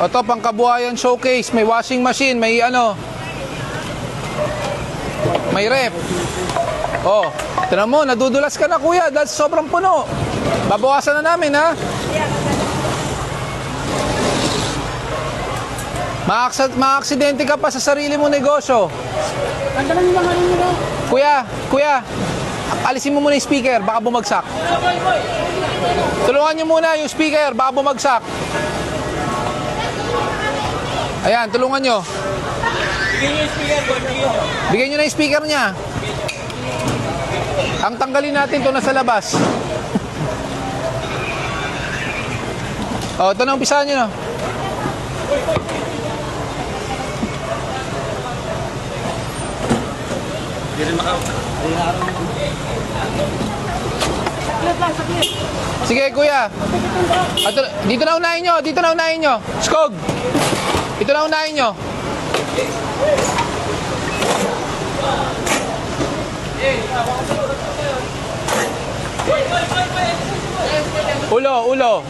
Ito, pangkabuhayan showcase. May washing machine, may ano. May ref. Oh, tignan mo, nadudulas ka na kuya dahil sobrang puno. Babawasan na namin ha. Maaksidente ka pa sa sarili mo negosyo. Kuya, alisin mo muna yung speaker, baka bumagsak. Tulungan nyo muna yung speaker, baka bumagsak. Ayan, tulungan nyo. Bigyan nyo na yung speaker niya. Ang tanggalin natin ito nasa labas. O, ito na, umpisahan nyo na. Sige kuya. Dito na unahin nyo. Skog. Dito na unahin nyo. Ulo.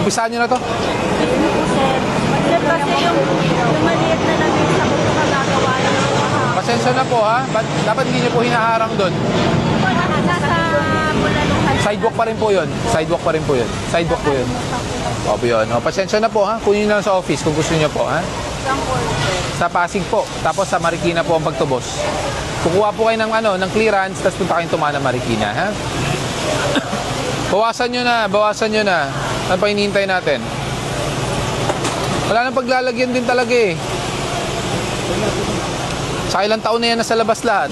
Umpisahan nyo na to. Pasensya na po ha. Dapat hindi nyo po hinaharang doon. Sidewalk pa rin po yun. Sidewalk po yun. Opo yun. O, pasensya na po ha. Kunin nyo lang sa office kung gusto nyo po ha. Sa Pasig po. Tapos sa Marikina po ang pagtubos. Kukuha po kayo ng clearance, tapos punta kayong Tumana, Marikina ha. Bawasan nyo na. Ano pa hinihintay natin? Wala nang paglalagyan din talaga eh. Sa ilang taon na yan nasa labas lahat.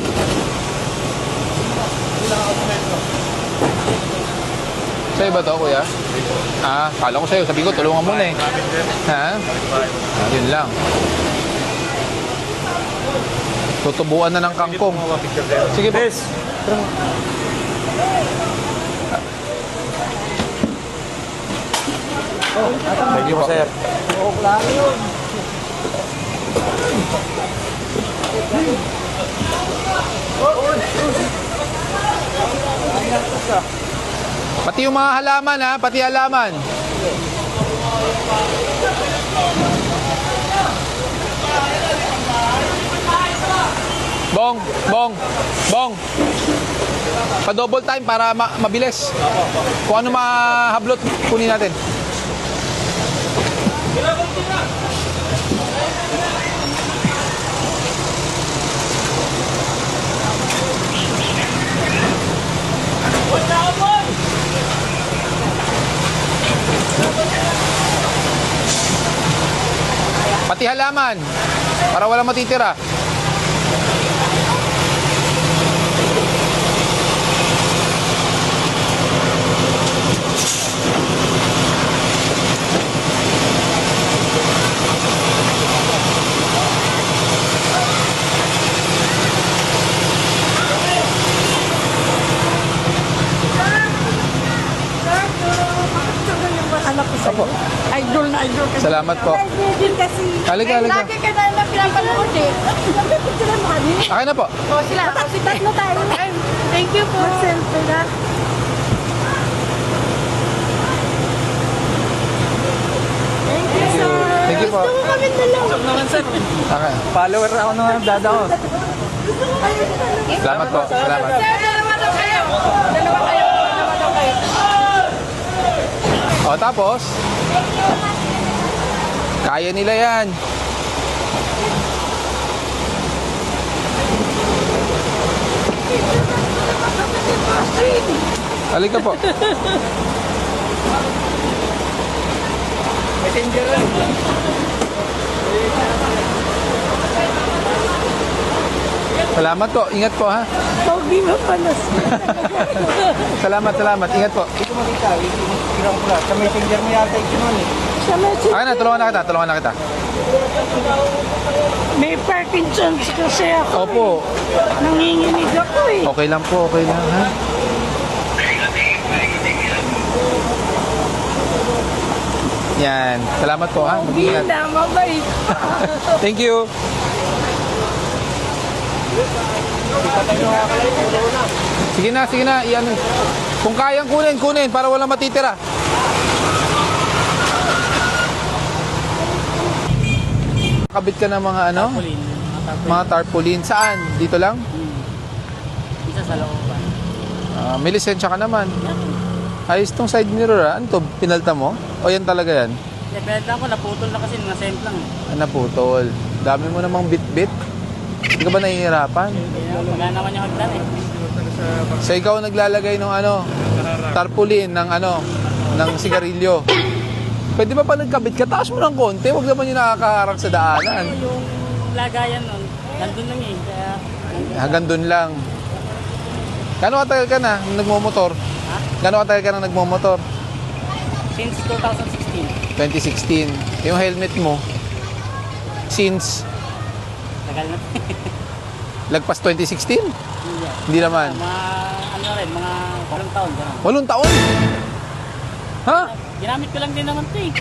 Sa'yo ba to, kuya? Kala ko sa'yo. Sabi ko, tulungan mo na eh. Ha? Yun lang. Tutubuan na ng kangkong. Sige po. Thank you po, sir. Pati yung mga halaman ha, pati halaman. Bong. Pa-double time para mabilis. Kung ano mahablot, kunin natin. Pati halaman para wala matitira. Anak ko sa'yo. Idol na idol kasi. Salamat po. Din kasi. Halika. Lagi ka na pinapanood eh. Picture mo kami. Akin na po. Sila. Tatlo tayo. Thank you po. Mag-selfie na. Thank you, sir. Thank you po. Gusto ko kami dalawa. Okay. Follower ako nung dada ko. Gusto ko kayo dalawa. Salamat po. Salamat. Sir, dalawa daw kayo. Dalawa kayo. O tapos, kaya nila yan. Halika po. Messenger lang. Salamat po. Ingat po ha. Pogi mo panas. Salamat. Ingat po. Dito makita. Kirang pula. Sa messenger mo yata ikinon eh. Siya medyo. Akin na, tulungan na kita. May Parkinson's kasi ako. Opo. Nanginginig ako eh. Okay lang ha. Yan. Salamat po ha. Mag-ingat. Mabait. Thank you. Sige na, sige na. Iyan. Kung kayang kunin, kunin para walang matitira. Kabit ka ng mga ano? Mga tarpaulin. Saan? Dito lang? Isa sa looban. May lisensya ka naman. Ayos tong side mirror Ano to? Pinalta mo? O yan talaga yan? Pinagpilitan ko, naputol na kasi, nasempl lang. Naputol. Dami mo namang bit-bit. Hindi ka ba nahihirapan? Wala naman yung hagdan eh. So ikaw ang naglalagay ng ano, tarpaulin ng ano, ng sigarilyo. Pwede ba pa nagkabit ka? Taas mo ng konti. Huwag naman yung nakakaharang sa daanan. Yung lagayan nun, nandun lang eh. Kaya, Hanggang dun lang. Gano'ng katagal ka na nagmomotor? Gano'ng katagal ka na nagmomotor? since 2016, 2016. Yung helmet mo, since tagal na. lagpas 2016? Hindi naman. Mga, ano rin, mga 8 taon. Ganun. 8 taon? Ha? Ginamit ko lang din naman ito eh.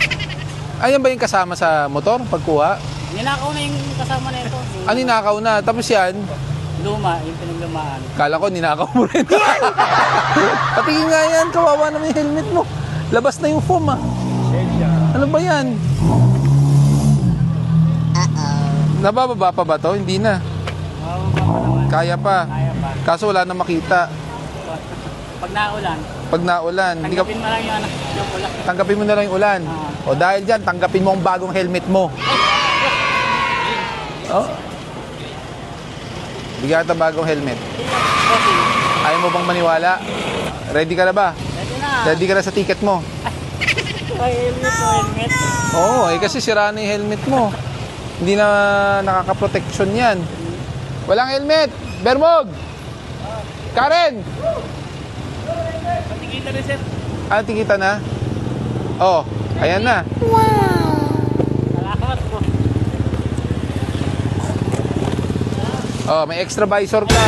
Ayan ba yung kasama sa motor pagkuha? Ninakaw na yung kasama na ito. Yung Ano ninakaw na? Tapos yan, luma, yung pinaglumaan. kala ko ninakaw mo rin. Patingin nga yan, kawawa naman yung helmet mo. Labas na yung foam Ano ba yan? Nabababa pa ba to? Hindi na. Oo, naman. Kaya pa. Kaya pa. Kaso wala na makita. Pag naulan, Pag naulan, hindi ka, tanggapin mo lang yung anak. Yung ulan. tanggapin mo na lang yung ulan. O dahil dyan, tanggapin mo ang bagong helmet mo. Oh. Bigyan kita bagong helmet. Kasi, Ayaw mo bang maniwala? Ready ka na ba? ready na. Ready ka na sa ticket mo? May helmet. Oo, kasi sira na yung helmet mo. Hindi na nakaka-protection yan. Walang helmet! Bermog! Karen! Patigita rin sir. Tingita na? Oh, ayan na. Salamat po. Oh, may extra visor ka.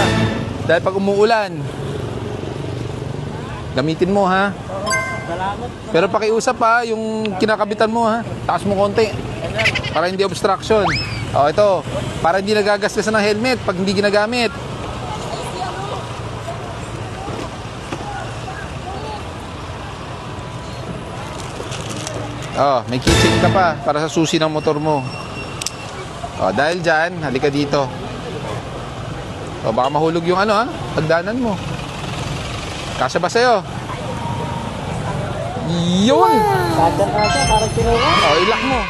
Dahil pag umuulan, gamitin mo ha. Salamat. Pero pakiusap ha, yung kinakabitan mo ha. Taas mo konti. Para hindi obstruction. Oh, ito. Para hindi nagagasgasan ng helmet pag hindi ginagamit. Oh, may keychain ka pa para sa susi ng motor mo. Oh, dahil dyan, halika dito. Oh, baka mahulog yung ano ha, pagdanan mo. Kasya ba sa'yo? Yun! Sadar na siya, parang sinuha. Oh, ilak mo.